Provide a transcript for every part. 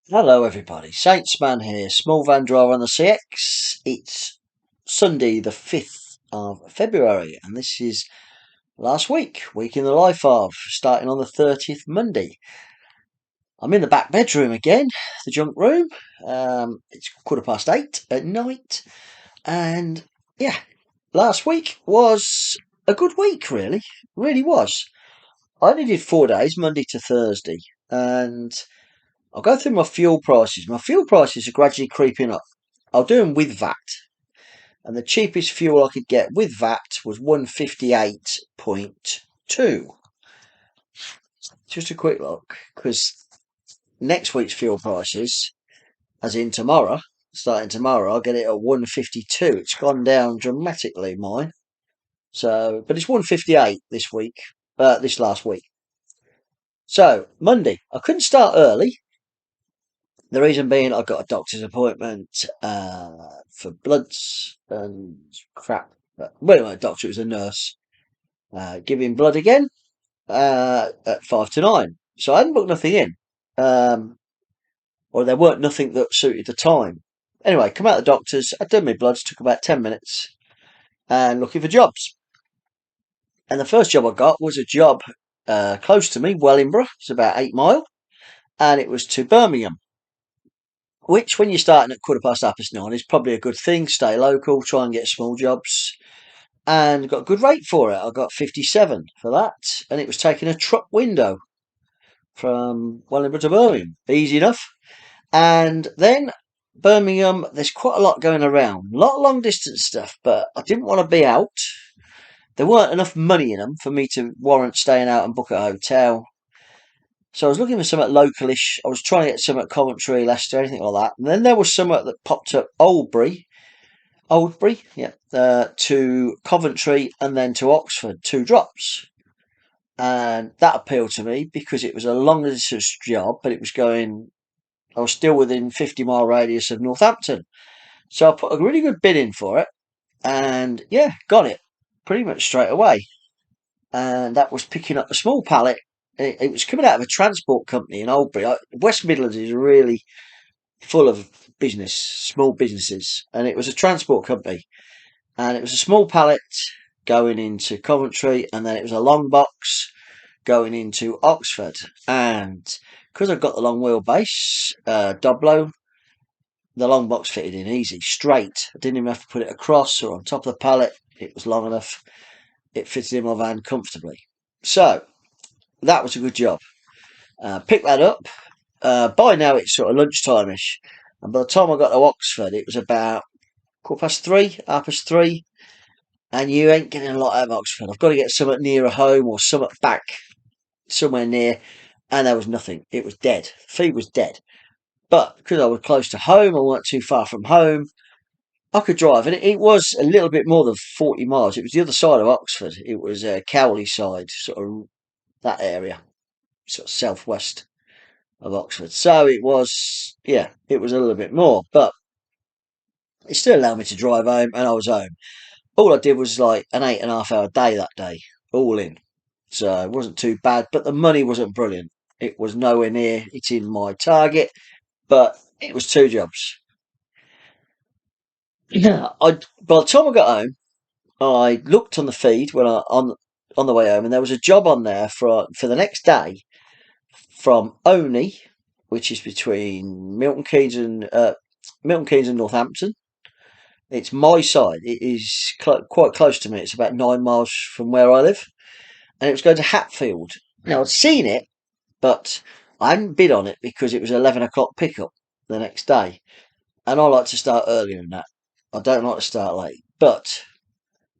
Hello everybody, Saintsman here, small van driver on the CX. It's Sunday the 5th of February and this is last week in the life of, starting on the 30th Monday. I'm in the back bedroom again, the junk room. It's 8:15 at night and yeah, last week was a good week really was. I only did 4 days, Monday to Thursday, and I'll go through my fuel prices. My fuel prices are gradually creeping up. I'll do them with VAT. And the cheapest fuel I could get with VAT was 158.2. Just a quick look, because next week's fuel prices, as in tomorrow, starting tomorrow, I'll get it at 152. It's gone down dramatically, mine. So, but it's 158 this week, this last week. So, Monday, I couldn't start early. The reason being, I got a doctor's appointment for bloods and crap. Well, anyway, doctor, it was a nurse, giving blood again at 5 to 9. So I hadn't booked nothing in, or there weren't nothing that suited the time. Anyway, come out of the doctor's. I'd done my bloods, took about 10 minutes, and looking for jobs. And the first job I got was a job close to me, Wellingborough. It's about 8 mile, and it was to Birmingham. Which, when you're starting at 9:15, is probably a good thing. Stay local, try and get small jobs, and got a good rate for it. I got 57 for that, and it was taking a truck window from Wellingborough to Birmingham. Easy enough. And then Birmingham, there's quite a lot going around. A lot of long distance stuff, but I didn't want to be out. There weren't enough money in them for me to warrant staying out and book a hotel. So I was looking for something localish. I was trying to get something at Coventry, Leicester, anything like that. And then there was something that popped up Oldbury, yeah, to Coventry and then to Oxford, 2 drops. And that appealed to me because it was a long distance job, but I was still within 50-mile radius of Northampton. So I put a really good bid in for it and yeah, got it pretty much straight away. And that was picking up a small pallet. It was coming out of a transport company in Oldbury. West Midlands is really full of small businesses, and it was a transport company. And it was a small pallet going into Coventry, and then it was a long box going into Oxford. And because I've got the long wheelbase, Doblo, the long box fitted in easy, straight. I didn't even have to put it across or on top of the pallet. It was long enough. It fitted in my van comfortably. So that was a good job. Picked that up. By now it's sort of lunchtime-ish. And by the time I got to Oxford, it was about 3:15, 3:30. And you ain't getting a lot out of Oxford. I've got to get somewhat nearer home or somewhat back somewhere near. And there was nothing. It was dead. The feed was dead. But because I was close to home, I weren't too far from home, I could drive. And it was a little bit more than 40 miles. It was the other side of Oxford. It was Cowley side, sort of that area, sort of southwest of Oxford. So it was, yeah, it was a little bit more. But it still allowed me to drive home, and I was home. All I did was like an 8.5 hour day that day, all in. So it wasn't too bad, but the money wasn't brilliant. It was nowhere near hitting my target, but it was 2 jobs. Yeah, by the time I got home, I looked on the feed on the way home, and there was a job on there for the next day from Oney, which is between Milton Keynes and Northampton. It's my side. It is quite close to me. It's about 9 miles from where I live, and it was going to Hatfield. Now I'd seen it, but I hadn't bid on it because it was 11 o'clock pickup the next day, and I like to start earlier than that. I don't like to start late, but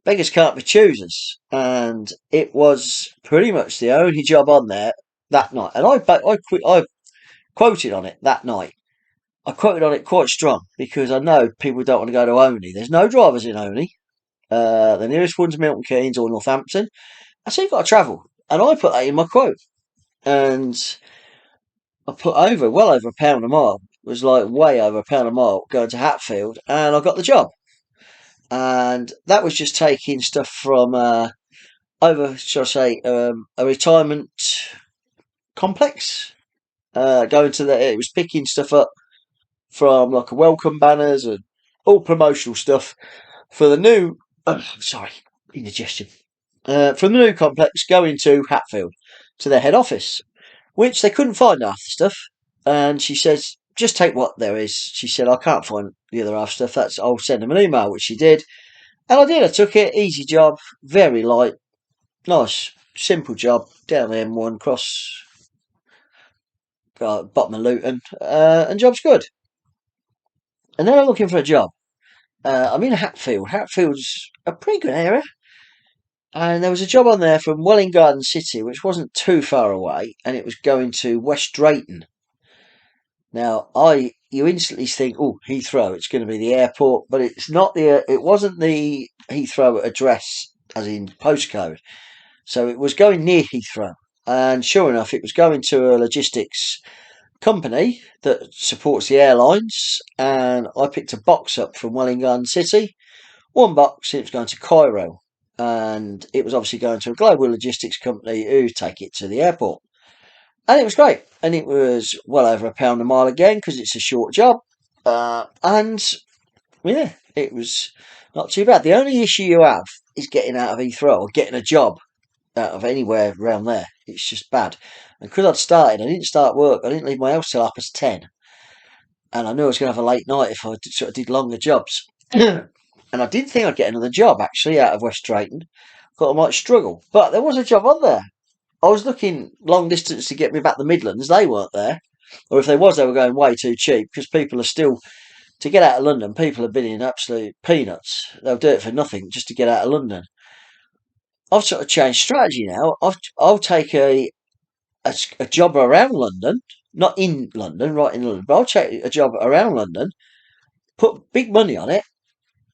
beggars can't be choosers, and it was pretty much the only job on there that night. And I quoted on it that night. I quoted on it quite strong because I know people don't want to go to Oney. There's no drivers in Oney. The nearest one's Milton Keynes or Northampton. I said you've got to travel, and I put that in my quote. And I put well over £1 a mile. It was like way over £1 a mile going to Hatfield, and I got the job. And that was just taking stuff from shall I say, a retirement complex. Going to it was picking stuff up from like a welcome banners and all promotional stuff for the new. Sorry, indigestion. From the new complex going to Hatfield to their head office, which they couldn't find half the stuff. And she says, just take what there is. She said, I can't find the other half stuff. I'll send them an email, which she did. And I did. I took it. Easy job, very light, nice, simple job down the M1 cross bottom of Luton, and job's good. And then I'm looking for a job. I'm in Hatfield. Hatfield's a pretty good area. And there was a job on there from Welwyn Garden City, which wasn't too far away, and it was going to West Drayton. Now, you instantly think, oh, Heathrow, it's going to be the airport, but it's not it wasn't the Heathrow address, as in postcode. So it was going near Heathrow. And sure enough, it was going to a logistics company that supports the airlines. And I picked a box up from Welwyn Garden City. One box, it was going to Cairo. And it was obviously going to a global logistics company who take it to the airport. And it was great. And it was well over £1 a mile again because it's a short job. And yeah, it was not too bad. The only issue you have is getting out of Heathrow or getting a job out of anywhere around there. It's just bad. And because I'd started, I didn't start work. I didn't leave my house till 10:30. And I knew I was going to have a late night if I sort of did longer jobs. And I did think I'd get another job actually out of West Drayton. Thought I might struggle. But there was a job on there. I was looking long distance to get me back the Midlands. They weren't there. Or if they was, they were going way too cheap because people are still, to get out of London, people are bidding absolute peanuts. They'll do it for nothing just to get out of London. I've sort of changed strategy now. I'll take a job around London, not in London, right in London, but I'll take a job around London, put big money on it,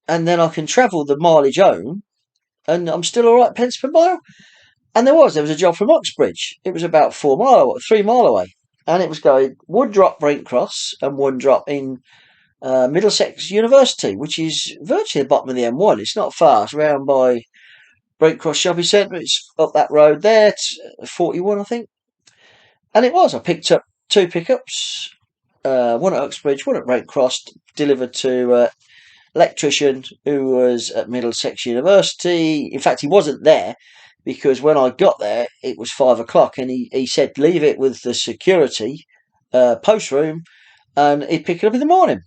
and then I can travel the mileage home, and I'm still all right pence per mile. And there was a job from Uxbridge. It was about 3 mile away, and it was going one drop Brent Cross and one drop in Middlesex University, which is virtually the bottom of the M1. It's not far. It's round by Brent Cross Shopping Centre. It's up that road there, 41, I think. And it was. I picked up 2 pickups, one at Uxbridge, one at Brent Cross, delivered to electrician who was at Middlesex University. In fact, he wasn't there because when I got there, it was 5 o'clock, and he said leave it with the security post room, and he'd pick it up in the morning,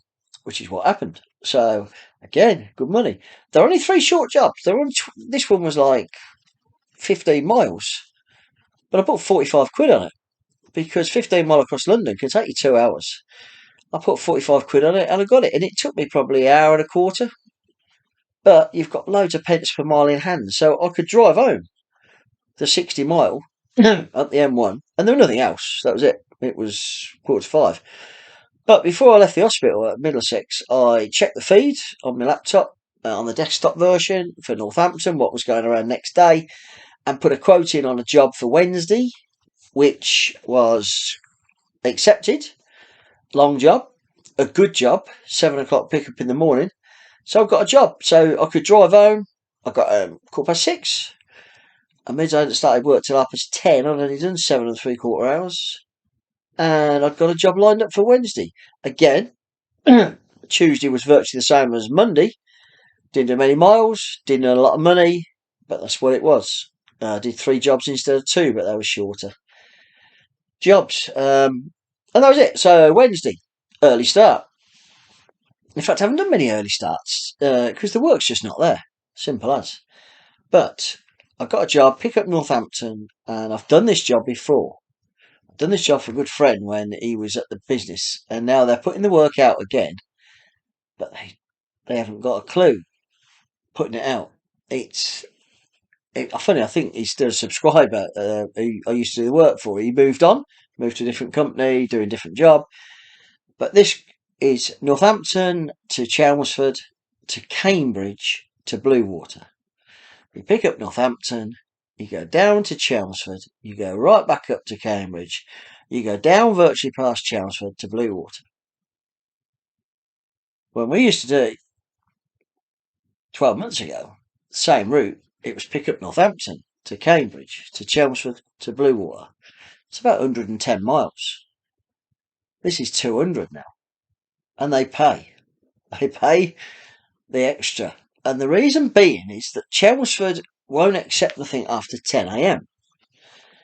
which is what happened. So again, good money. There are only 3 short jobs. This one was like 15 miles, but I put 45 quid on it because 15 mile across London can take you 2 hours. I put 45 quid on it and I got it, and it took me probably an hour and a quarter. But you've got loads of pence per mile in hand, so I could drive home the 60 mile up the M1, and there was nothing else. That was it. It was 4:45. But before I left the hospital at Middlesex, I checked the feed on my laptop, on the desktop version for Northampton, what was going around next day, and put a quote in on a job for Wednesday, which was accepted. Long job, a good job, 7 o'clock pickup in the morning. So I got a job, so I could drive home. I got 6:15. And means I hadn't started work till 10:30. I'd only done 7 3/4 hours. And I'd got a job lined up for Wednesday. Again, Tuesday was virtually the same as Monday. Didn't do many miles, didn't earn a lot of money, but that's what it was. I did 3 jobs instead of 2, but they were shorter jobs. And that was it. So Wednesday, early start. In fact, I haven't done many early starts because the work's just not there. Simple as. But I got a job, pick up Northampton, and I've done this job before. I've done this job for a good friend when he was at the business, and now they're putting the work out again, but they haven't got a clue putting it out. Funny, I think he's still a subscriber. I used to do the work for. He moved on, moved to a different company, doing a different job. But this is Northampton to Chelmsford to Cambridge to Bluewater. You pick up Northampton, you go down to Chelmsford, you go right back up to Cambridge, you go down virtually past Chelmsford to Bluewater. When we used to do it 12 months ago, same route, it was pick up Northampton to Cambridge to Chelmsford to Bluewater. It's about 110 miles. This is 200 now. And they pay. They pay the extra. And the reason being is that Chelmsford won't accept the thing after 10 a.m.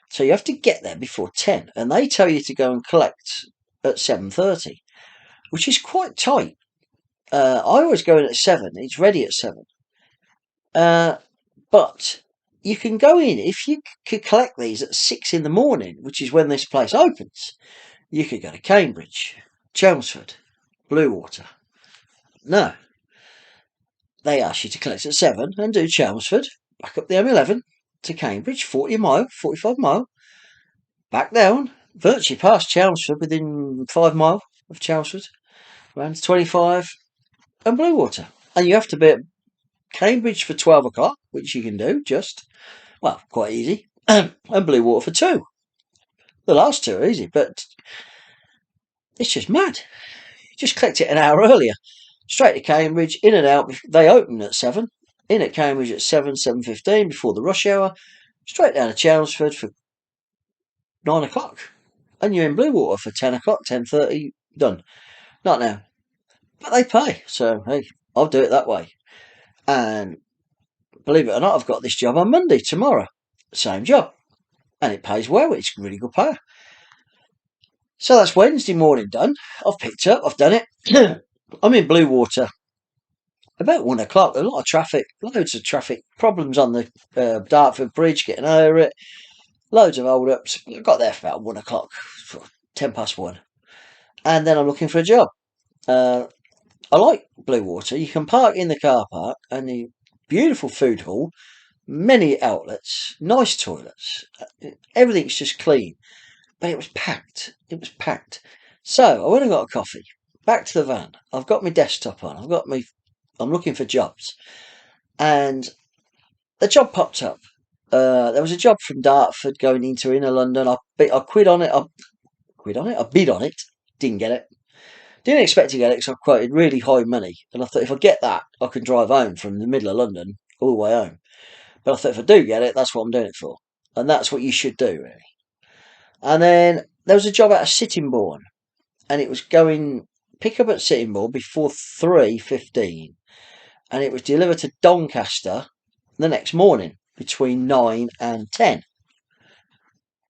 So you have to get there before 10. And they tell you to go and collect at 7:30, which is quite tight. I always go in at 7. It's ready at 7. But you can go in, if you could collect these at 6 in the morning, which is when this place opens, you could go to Cambridge, Chelmsford, Bluewater. No. They ask you to collect at 7 and do Chelmsford, back up the M11 to Cambridge, 45 mile, back down, virtually past Chelmsford, within 5 mile of Chelmsford, around 25, and Bluewater. And you have to be at Cambridge for 12 o'clock, which you can do quite easy, and Bluewater for 2. The last 2 are easy, but it's just mad. You just collect it an hour earlier. Straight to Cambridge, in and out. They open at 7. In at Cambridge at 7:15 before the rush hour. Straight down to Chelmsford for 9 o'clock. And you're in Bluewater for 10 o'clock, 10:30, done. Not now. But they pay. So, hey, I'll do it that way. And believe it or not, I've got this job on Monday, tomorrow. Same job. And it pays well. It's really good pay. So that's Wednesday morning done. I've picked up. I've done it. I'm in Bluewater about 1 o'clock. A lot of traffic. Loads of traffic. Problems on the Dartford Bridge, getting over it. Loads of hold-ups. I got there for about 1 o'clock. 10 past 1. And then I'm looking for a job. I like Bluewater. You can park in the car park, and the beautiful food hall, many outlets, nice toilets. Everything's just clean. But it was packed. It was packed. So I went and got a coffee. Back to the van. I've got my desktop on. I'm looking for jobs. And the job popped up. There was a job from Dartford going into inner London. I quid on it. I bid on it. Didn't get it. Didn't expect to get it because I quoted really high money. And I thought if I get that, I can drive home from the middle of London all the way home. But I thought if I do get it, that's what I'm doing it for. And that's what you should do, really. And then there was a job out of Sittingbourne. And it was going pick up at Sittingbourne before 3:15. And it was delivered to Doncaster the next morning between 9 and 10.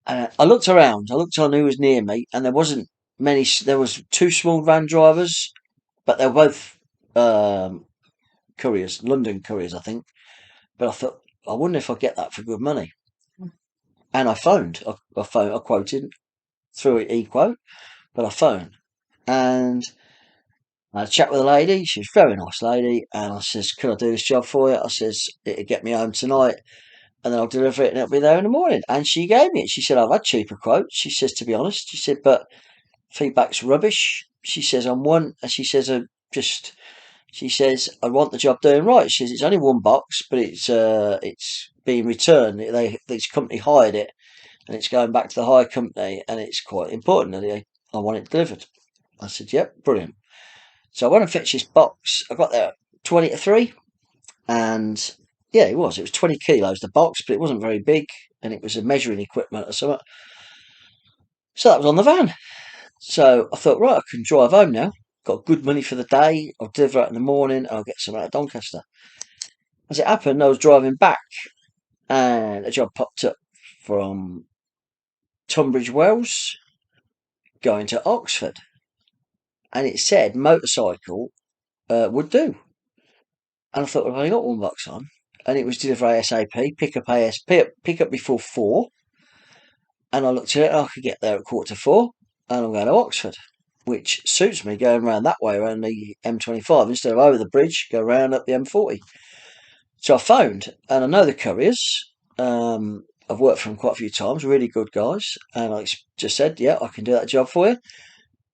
I looked around. I looked on who was near me, and there wasn't many. There was 2 small van drivers, but they were both couriers, London couriers, I think. But I thought, I wonder if I get that for good money. And I phoned. I quoted through eQuote, but I phoned, and I had a chat with a lady. She was a very nice lady, and I says, "Could I do this job for you?" I says, "It'll get me home tonight, and then I'll deliver it, and it'll be there in the morning." And she gave me it. She said, "I've had cheaper quotes." She says, "To be honest," she said, "but feedback's rubbish." She says, "I'm one," and she says, she says, "I want the job doing right." She says, "It's only 1 box, but it's being returned. This company hired it, and it's going back to the hire company, and it's quite important. And I want it delivered." I said, "Yep, brilliant." So I went and fetched this box. I got there 20 to 3, and yeah, it was 20 kilos, the box, but it wasn't very big, and it was a measuring equipment or something. So that was on the van. So I thought, right, I can drive home now. Got good money for the day. I'll deliver it in the morning, and I'll get some out of Doncaster. As it happened, I was driving back, and a job popped up from Tunbridge Wells going to Oxford, and it said motorcycle would do. And I thought, well, I've only got 1 box on, and it was deliver ASAP, pick up before 4. And I looked at it, I could get there at 3:45, and I'm going to Oxford, which suits me going around that way, around the M25, instead of over the bridge, go round up the M40. So I phoned, and I know the couriers. I've worked for them quite a few times, really good guys. And I just said, yeah, I can do that job for you.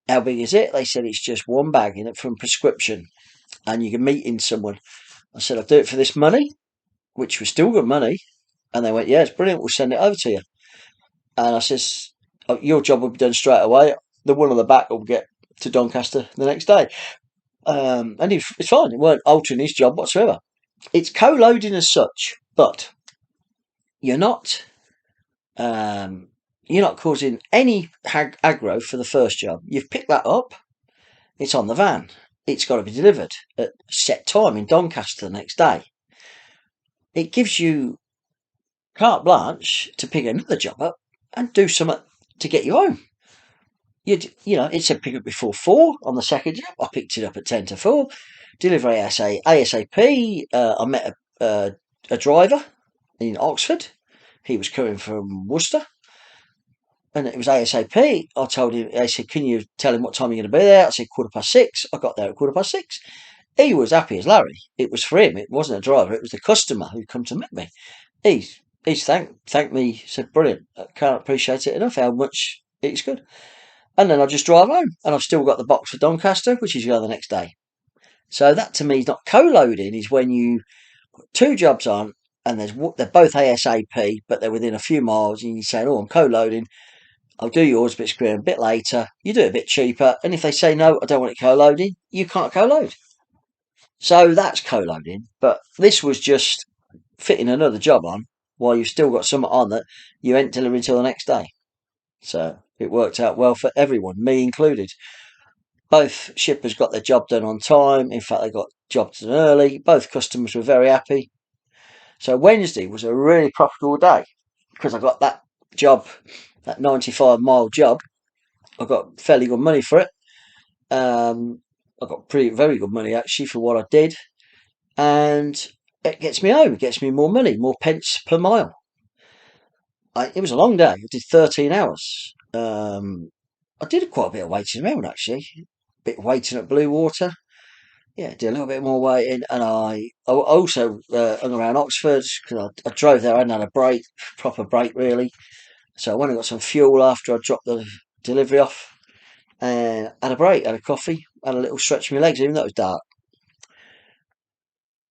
How big is it? They said it's just 1 bag in it from prescription, and you can meet in someone. I said, I'll do it for this money, which was still good money. And they went, yeah, it's brilliant, we'll send it over to you. And I says, oh, your job will be done straight away. The one on the back will get to Doncaster the next day. And it's fine. It weren't altering his job whatsoever. It's co-loading as such, but you're not you're not causing any aggro for the first job. You've picked that up. It's on the van. It's got to be delivered at set time in Doncaster the next day. It gives you carte blanche to pick another job up and do something to get you home. It said pick up before 4 on the second job. I picked it up at 10 to 4. Delivery ASAP. I met a driver in Oxford. He was coming from Worcester. And it was ASAP. I told him, I said, can you tell him what time you're going to be there? I said, 6:15. I got there at 6:15. He was happy as Larry. It was for him. It wasn't a driver. It was the customer who'd come to meet me. He's thanked me. Said, brilliant. I can't appreciate it enough how much it's good. And then I just drive home. And I've still got the box for Doncaster, which is the next day. So that to me is not co-loading. Is when you put two jobs on and they're both ASAP, but they're within a few miles, and you say, oh, I'm co-loading. I'll do yours a bit screen a bit later. You do it a bit cheaper. And if they say, no, I don't want it co-loading, you can't co-load. So that's co-loading. But this was just fitting another job on while you've still got something on that you ain't delivering until the next day. So it worked out well for everyone, me included. Both shippers got their job done on time. In fact, they got jobs done early. Both customers were very happy. So Wednesday was a really profitable day because I got that job, that 95-mile job. I got fairly good money for it. I got very good money actually for what I did, and it gets me home. It gets me more money, more pence per mile. It was a long day. I did 13 hours. I did quite a bit of waiting around actually. A bit of waiting at Blue Water. Yeah, did a little bit more waiting, and I also hung around Oxford because I drove there. I hadn't had a break, proper break really. So I went and got some fuel after I dropped the delivery off. And had a break, had a coffee, had a little stretch of my legs, even though it was dark.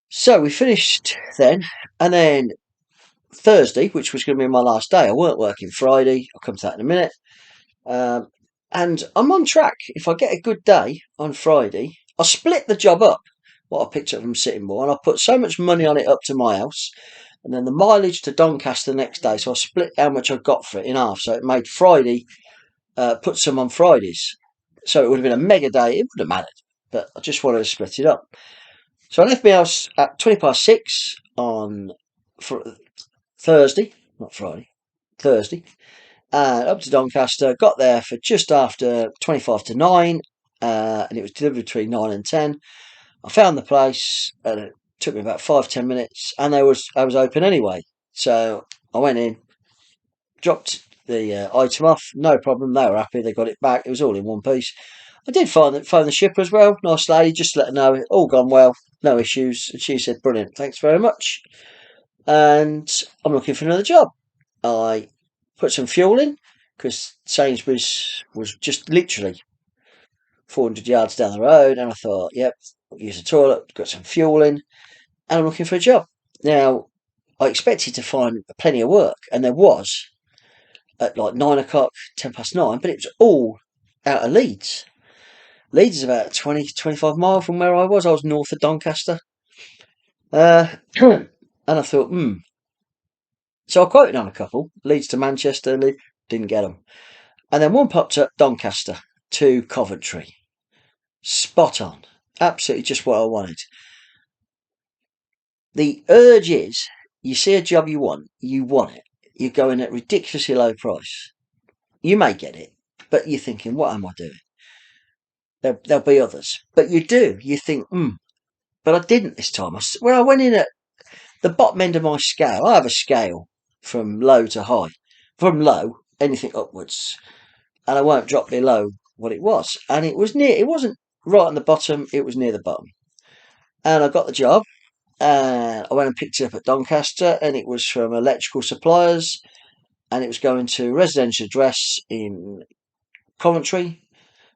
So we finished then, and then Thursday, which was going to be my last day, I weren't working Friday. I'll come to that in a minute. And I'm on track. If I get a good day on Friday, I split the job up, what I picked up from Sittingbourne, and I put so much money on it up to my house, and then the mileage to Doncaster the next day. So I split how much I got for it in half. So it made Friday, put some on Fridays. So it would have been a mega day. It would have mattered, but I just wanted to split it up. So I left my house at 6:20 on Thursday, not Friday, Thursday, and up to Doncaster. Got there for just after 9:25, and it was delivered between 9 and 10. I found the place, and it took me about 5-10 minutes, and I was open anyway. So I went in, dropped the item off, no problem. They were happy. They got it back. It was all in one piece. I did phone the shipper as well. Nice lady, just to let her know it all gone well, no issues. And she said, brilliant, thanks very much. And I'm looking for another job. I put some fuel in because Sainsbury's was just literally 400 yards down the road. And I thought, yep, use the toilet, got some fuel in, and I'm looking for a job. Now, I expected to find plenty of work, and there was at like 9 o'clock, 9:10, but it was all out of Leeds. Leeds is about 20-25 miles from where I was. I was north of Doncaster. And I thought, So I quoted on a couple. Leeds to Manchester, didn't get them. And then one popped up, Doncaster to Coventry. Spot on. Absolutely just what I wanted. The urge is, you see a job you want it. You're going at ridiculously low price. You may get it, but you're thinking, what am I doing? There'll be others. But you do. You think, but I didn't this time. I went in at the bottom end of my scale. I have a scale from low to high. From low, anything upwards. And I won't drop below what it was. And it wasn't right on the bottom, it was near the bottom. And I got the job. And I went and picked it up at Doncaster, and it was from electrical suppliers. And it was going to residential address in Coventry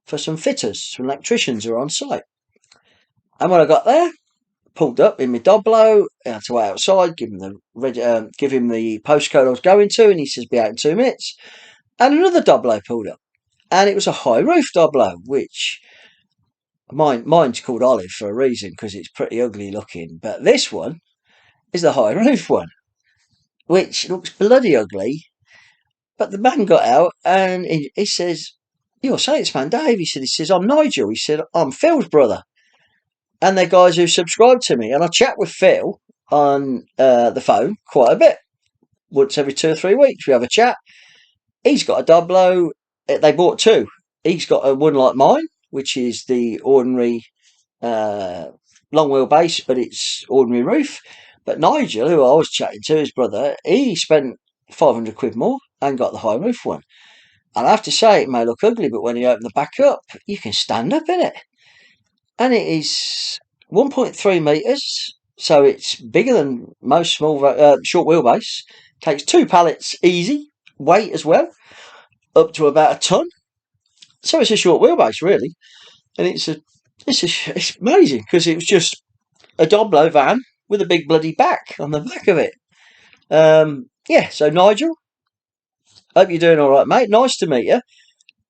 for some fitters, some electricians who are on site. And when I got there, pulled up in my Doblo, I had to wait outside, give him the postcode I was going to, and he says, be out in 2 minutes. And another Doblo pulled up. And it was a high roof Doblo, which mine's called Olive for a reason, because it's pretty ugly looking. But this one is the high roof one, which looks bloody ugly. But the man got out and he says, "You're salesman, Dave." He says, "I'm Nigel." He said, "I'm Phil's brother." And they're guys who subscribe to me. And I chat with Phil on the phone quite a bit. Once every 2 or 3 weeks, we have a chat. He's got a Doblo. They bought two. He's got a one like mine, which is the ordinary long wheelbase, but it's ordinary roof. But Nigel, who I was chatting to, his brother, he spent 500 quid more and got the high roof one. And I have to say, it may look ugly, but when you open the back up, you can stand up in it. And it is 1.3 metres, so it's bigger than most short wheelbase. Takes 2 pallets easy, weight as well, up to about a ton. So it's a short wheelbase, really. And it's amazing because it was just a Doblo van with a big bloody back on the back of it. Yeah, so Nigel, hope you're doing all right, mate. Nice to meet you.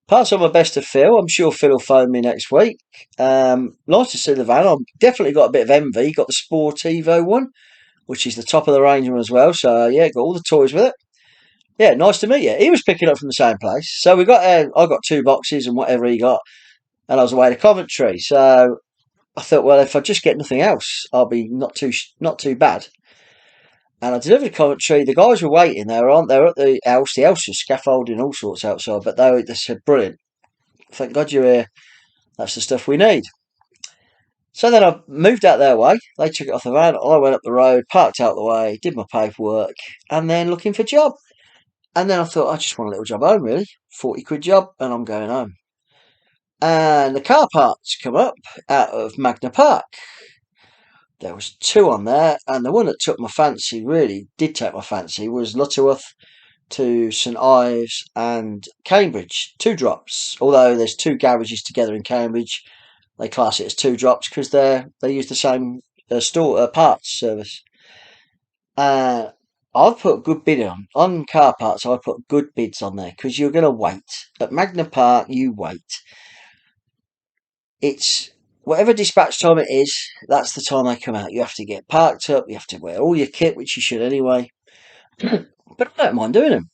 Pass on my best to Phil. I'm sure Phil will phone me next week. Nice to see the van. I've definitely got a bit of envy. Got the Sportivo one, which is the top of the range one as well. So yeah, got all the toys with it. Yeah, nice to meet you. He was picking up from the same place. So we got. I got 2 boxes and whatever he got, and I was away to Coventry. So I thought, well, if I just get nothing else, I'll be not too bad. And I delivered to Coventry. The guys were waiting. They were at the house. The house was scaffolding all sorts outside, but they said, "Brilliant. Thank God you're here. That's the stuff we need." So then I moved out their way. They took it off the van. I went up the road, parked out the way, did my paperwork, and then looking for a job. And then I thought, I just want a little job home, really. 40 quid job, and I'm going home. And the car parts come up out of Magna Park. There was two on there, and the one that took my fancy, really did take my fancy, was Lutterworth to St Ives and Cambridge. 2 drops. Although there's 2 garages together in Cambridge, they class it as 2 drops because they use the same parts service. I've put a good bid on car parts. I put good bids on there because you're going to wait at Magna Park. You wait. It's whatever dispatch time it is. That's the time they come out. You have to get parked up. You have to wear all your kit, which you should anyway. But I don't mind doing them.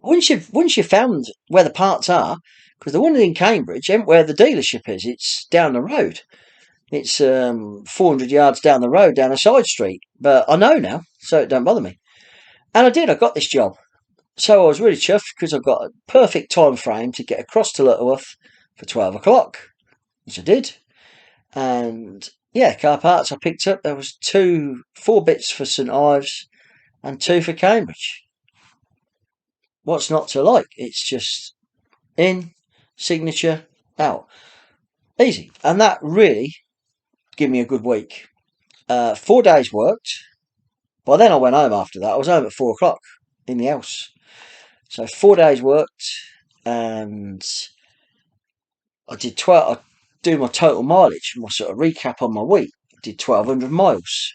Once you've found where the parts are, because the one in Cambridge ain't where the dealership is. It's down the road. It's 400 yards down the road, down a side street. But I know now, so it don't bother me. And I did. I got this job, so I was really chuffed because I got a perfect time frame to get across to Lutterworth for 12 o'clock, which I did. And yeah, car parts I picked up. There was 4 bits for St Ives and 2 for Cambridge. What's not to like? It's just in, signature, out. Easy. And that really gave me a good week. 4 days worked. By then I went home after that. I was home at 4 o'clock in the house. So 4 days worked, and I did 12. I do my total mileage, my sort of recap on my week. I did 1,200 miles.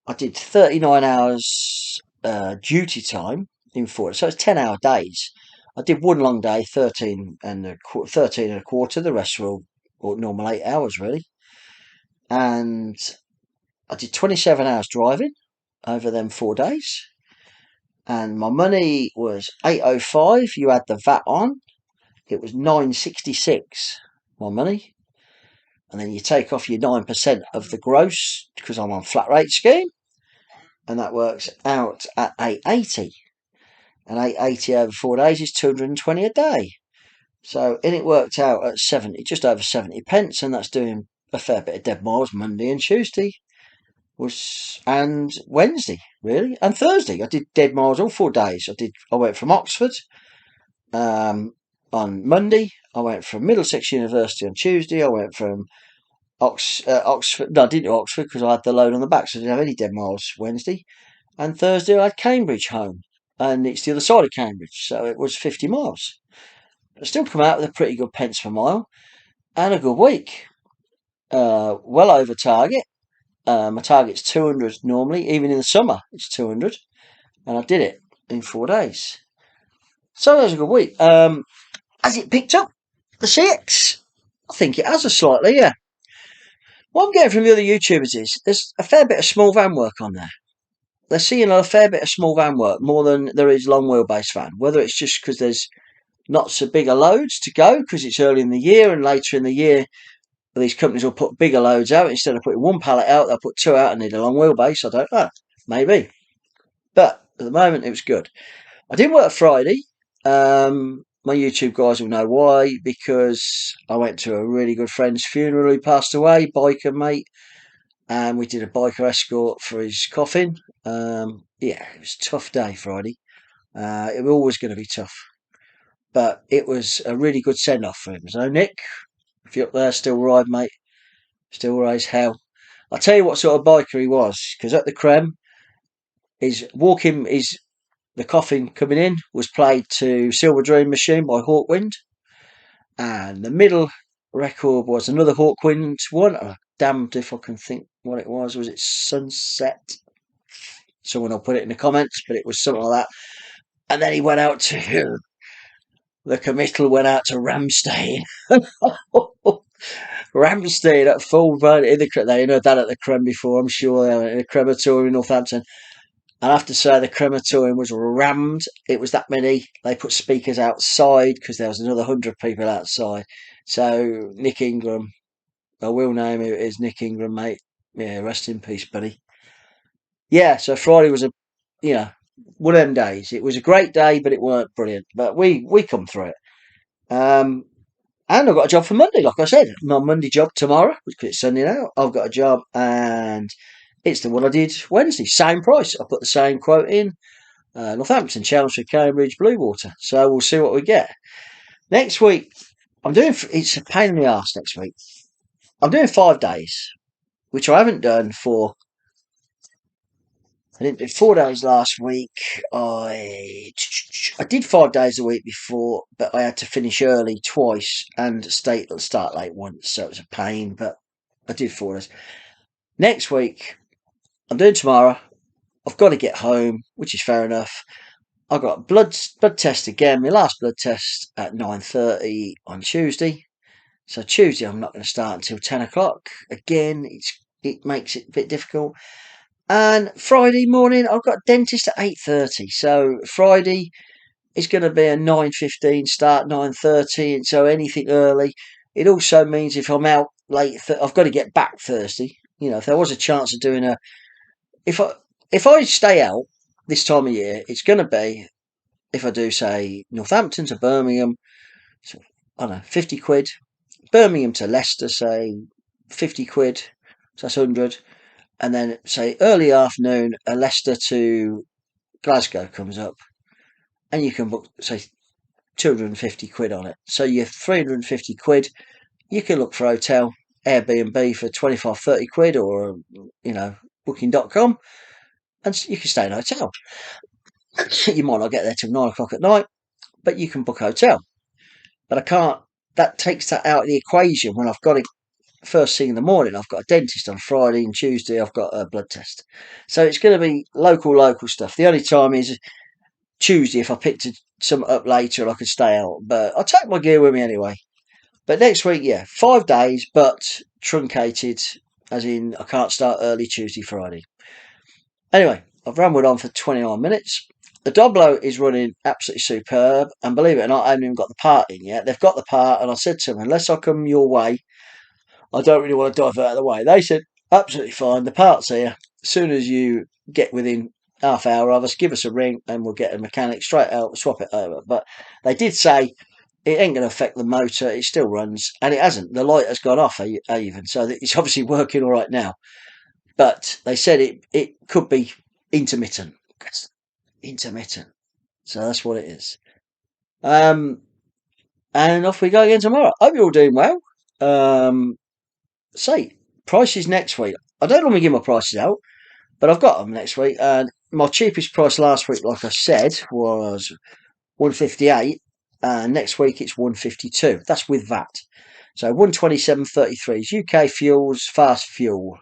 I did 39 hours duty time in 4. So it's 10-hour days. I did one long day, 13 and a quarter. The rest were all normal 8 hours really. And I did 27 hours driving over them 4 days. And my money was 805. You add the VAT on, it was 966. My money. And then you take off your 9% of the gross because I'm on flat rate scheme, and that works out at 880. And 880 over 4 days is 220 a day. So, and it worked out at 70, just over 70 pence, and that's doing a fair bit of dead miles Monday and Tuesday. And Wednesday, really, and Thursday. I did dead miles all 4 days. I went from Oxford on Monday. I went from Middlesex University on Tuesday. I went from Oxford. No, I didn't do Oxford because I had the load on the back, so I didn't have any dead miles Wednesday. And Thursday I had Cambridge home, and it's the other side of Cambridge, so it was 50 miles. But still come out with a pretty good pence per mile and a good week. Well over target. My target's 200 normally, even in the summer it's 200, and I did it in 4 days. So that was a good week. Has it picked up the CX? I think it has a slightly, yeah. What I'm getting from the other YouTubers is there's a fair bit of small van work on there. they're seeing a fair bit of small van work, more than there is long wheelbase van. Whether it's just because there's not so bigger loads to go because it's early in the year, and later in the year these companies will put bigger loads out instead of putting one pallet out. They'll put two out and need a long wheelbase. I don't know, maybe. But at the moment, it was good. I didn't work Friday. My YouTube guys will know why, because I went to a really good friend's funeral who passed away, biker mate, and we did a biker escort for his coffin. Yeah, it was a tough day Friday. It was always going to be tough, but it was a really good send off for him. So Nick, if you're up there, still ride, mate. Still raise hell. I'll tell you what sort of biker he was, because at the Creme, the coffin coming in was played to Silver Dream Machine by Hawkwind, and the middle record was another Hawkwind one. I'm damned if I can think what it was. Was it Sunset? Someone will put it in the comments, but it was something like that. And then he went out to the committal went out to Ramstein. Ramstein at full burn in the they know that at the Creme before, I'm sure, in the crematorium in Northampton. And I have to say the crematorium was rammed. It was that many. They put speakers outside because there was another 100 people outside. So Nick Ingram, I will name who it is, Nick Ingram, mate. Yeah, rest in peace, buddy. Yeah, so Friday was you know, one of them days. It was a great day, but it weren't brilliant. But we come through it. Um, and I've got a job for Monday, like I said. My Monday job tomorrow, because it's Sunday now. I've got a job, and it's the one I did Wednesday. Same price. I put the same quote in. Northampton, Chelmsford, Cambridge, Bluewater. So we'll see what we get. Next week, it's a pain in the arse next week. I'm doing 5 days, which I haven't done I didn't do 4 days last week. I did 5 days a week before, but I had to finish early twice and start late once, so it was a pain. But I did 4 days. Next week, I'm doing tomorrow. I've got to get home, which is fair enough. I got blood test again. My last blood test at 9:30 on Tuesday. So Tuesday I'm not going to start until 10 o'clock. Again, it makes it a bit difficult. And Friday morning I've got dentist at 8:30. So Friday is going to be a 9:15 start, 9:30, and so anything early. It also means if I'm out late, I've got to get back Thursday. If there was a chance of doing if I if I stay out this time of year, it's going to be if I do say Northampton to Birmingham, so, I don't know, 50 quid. Birmingham to Leicester, say 50 quid, so that's 100. And then say early afternoon, a Leicester to Glasgow comes up, and you can book, say, 250 quid on it. So you're 350 quid. You can look for a hotel, Airbnb for 25, 30 quid, or, booking.com, and you can stay in a hotel. You might not get there till 9 o'clock at night, but you can book a hotel. But I can't, that takes that out of the equation when I've got it first thing in the morning. I've got a dentist on Friday, and Tuesday I've got a blood test. So it's going to be local stuff. The only time is Tuesday if I picked some up later and I could stay out. But I'll take my gear with me anyway. But next week, yeah, 5 days, but truncated, as in I can't start early Tuesday, Friday. Anyway, I've rambled on for 29 minutes. The Doblo is running absolutely superb, and believe it or not, I haven't even got the part in yet. They've got the part, and I said to them, unless I come your way, I don't really want to divert out of the way. They said, absolutely fine, the part's here. As soon as you get within half hour of us, give us a ring, and we'll get a mechanic straight out, swap it over. But they did say it ain't going to affect the motor, it still runs, and it hasn't. The light has gone off even, so it's obviously working all right now. But they said it could be intermittent. Intermittent. So that's what it is. And off we go again tomorrow. Hope you're all doing well. Say, prices next week. I don't normally give my prices out, but I've got them next week. And my cheapest price last week, like I said, was 158. And next week it's 152. That's with VAT. So 127.33 is UK fuels, fast fuel.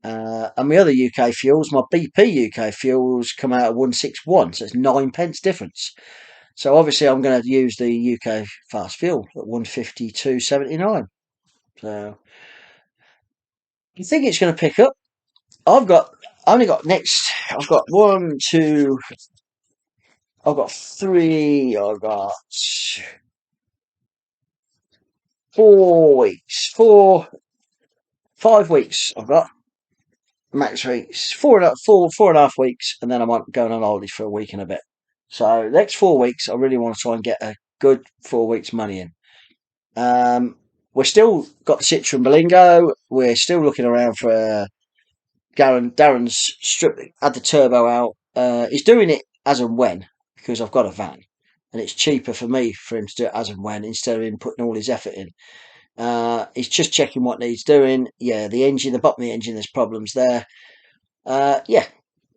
And my other UK fuels, my BP UK fuels, come out at 161, so it's 9p difference. So obviously I'm going to use the UK fast fuel at 152.79. So I think it's going to pick up. I've got I only got next. I've got one, two. I've got three. I've got 4 weeks. 5 weeks. I've got max weeks. 4.5 weeks, and then I might go on holiday for a week and a bit. So next 4 weeks, I really want to try and get a good 4 weeks money in. We're still got the Citroen Berlingo. We're still looking around for Darren's had the turbo out. He's doing it as and when because I've got a van, and it's cheaper for me for him to do it as and when instead of him putting all his effort in. He's just checking what needs doing. Yeah, the engine, the bottom of the engine, there's problems there. Yeah,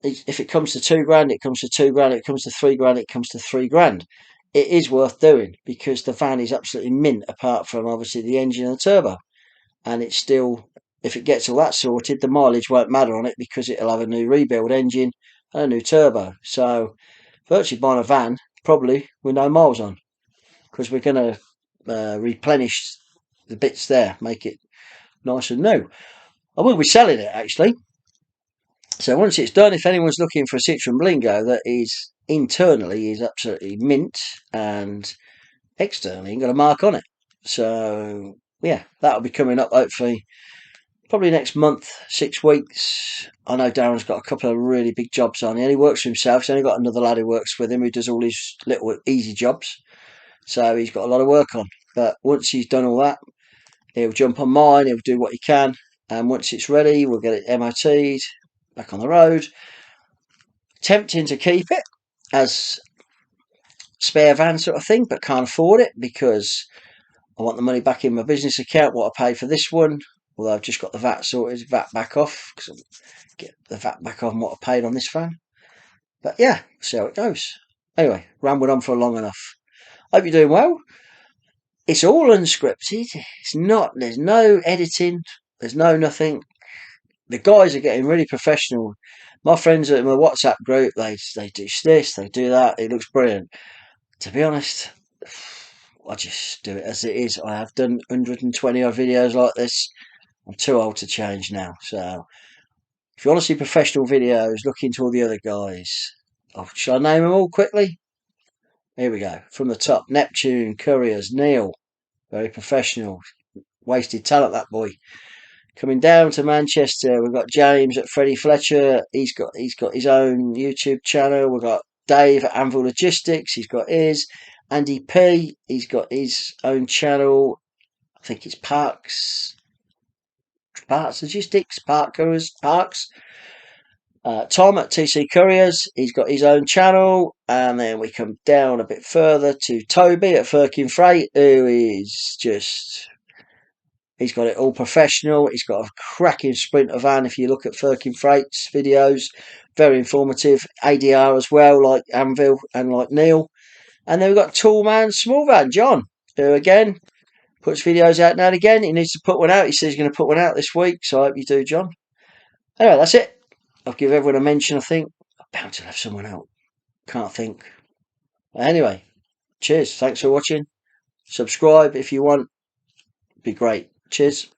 if it comes to 2 grand, it comes to 2 grand. If it comes to 3 grand, it comes to 3 grand. It is worth doing because the van is absolutely mint, apart from obviously the engine and the turbo. And it's still, if it gets all that sorted, the mileage won't matter on it because it'll have a new rebuild engine and a new turbo. So virtually buying a van, probably with no miles on, because we're going to replenish the bits there, make it nice and new. I will be selling it actually. So once it's done, if anyone's looking for a Citroen Blingo that is internally is absolutely mint and externally got a mark on it. So yeah, that'll be coming up hopefully probably next month, 6 weeks. I know Darren's got a couple of really big jobs on. He only works for himself. He's only got another lad who works with him who does all his little easy jobs. So he's got a lot of work on. But once he's done all that, he'll jump on mine. He'll do what he can. And once it's ready, we'll get it MOT'd, back on the road. Tempting to keep it as spare van sort of thing, but can't afford it because I want the money back in my business account, what I paid for this one. Although I've just got the VAT sorted, VAT back off, because I'll get the VAT back on what I paid on this van. But yeah, see how it goes. Anyway, rambled on for long enough. Hope you're doing well. It's all unscripted. It's not, there's no editing, there's no nothing. The guys are getting really professional. My friends at my WhatsApp group, they do this, they do that. It looks brilliant. To be honest, I just do it as it is. I have done 120 odd videos like this. I'm too old to change now. So if you want to see professional videos, look into all the other guys. Oh, shall I name them all quickly? Here we go. From the top, Neptune, Couriers, Neil, very professional. Wasted talent, that boy. Coming down to Manchester, we've got James at Freddie Fletcher. He's got his own YouTube channel. We've got Dave at Anvil Logistics. He's got his. Andy P. He's got his own channel. I think it's Parks Logistics, Parks. Tom at TC Couriers, he's got his own channel, and then we come down a bit further to Toby at Firkin Freight, who is just, he's got it all professional. He's got a cracking Sprinter van. If you look at Firkin Freight's videos, very informative. ADR as well, like Anvil and like Neil. And then we've got Toolman Small Van, John, who again puts videos out now and again. He needs to put one out. He says he's going to put one out this week, so I hope you do, John. Anyway, that's it. I'll give everyone a mention, I think. I'm bound to have someone out. Can't think. Anyway, cheers. Thanks for watching. Subscribe if you want. Be great. Cheers.